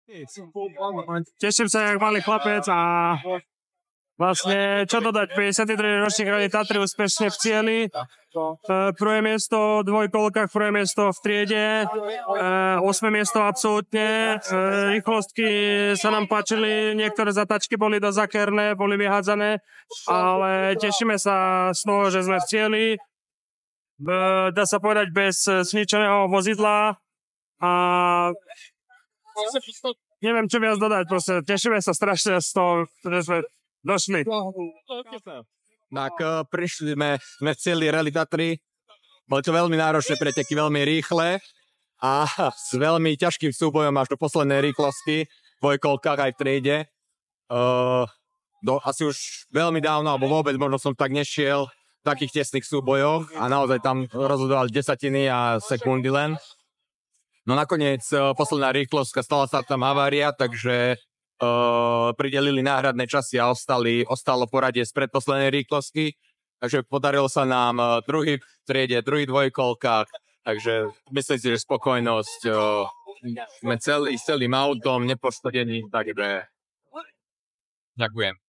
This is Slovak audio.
Teším sa jak malý chlapec a vlastne čo dodať, 53 ročník Rally Tatry úspešne v cieli. Prvé miesto v dvojkolkách, prvé miesto v triede, 8. miesto absolútne. Rýchlostky sa nám páčili, niektoré zatačky boli dosť zakerné, boli vyhádzané, ale tešíme sa z toho, že sme v cieli. Dá sa povedať bez zničeného vozidla a neviem, čo viac dodať, proste tešíme sa strašne z toho, že sme došli. Tak prišli sme v cieli Rally Tatry. Boli to veľmi náročné preteky, veľmi rýchle a s veľmi ťažkým súbojom až do poslednej rýchlosti, v dvojkolkách aj v triede. Asi už veľmi dávno, alebo vôbec možno som tak nešiel v takých tesných súbojoch a naozaj tam rozhodovali desatiny a sekundy len. No nakoniec posledná rýchlostka, stala sa tam havária, takže pridelili náhradné časy a ostalo poradie z predposlednej rýchlostky. Takže podarilo sa nám druhý v triede, druhý v dvojkolkách. Takže myslím si, že spokojnosť. Sme celým autom, nepoškodení, takže ďakujem.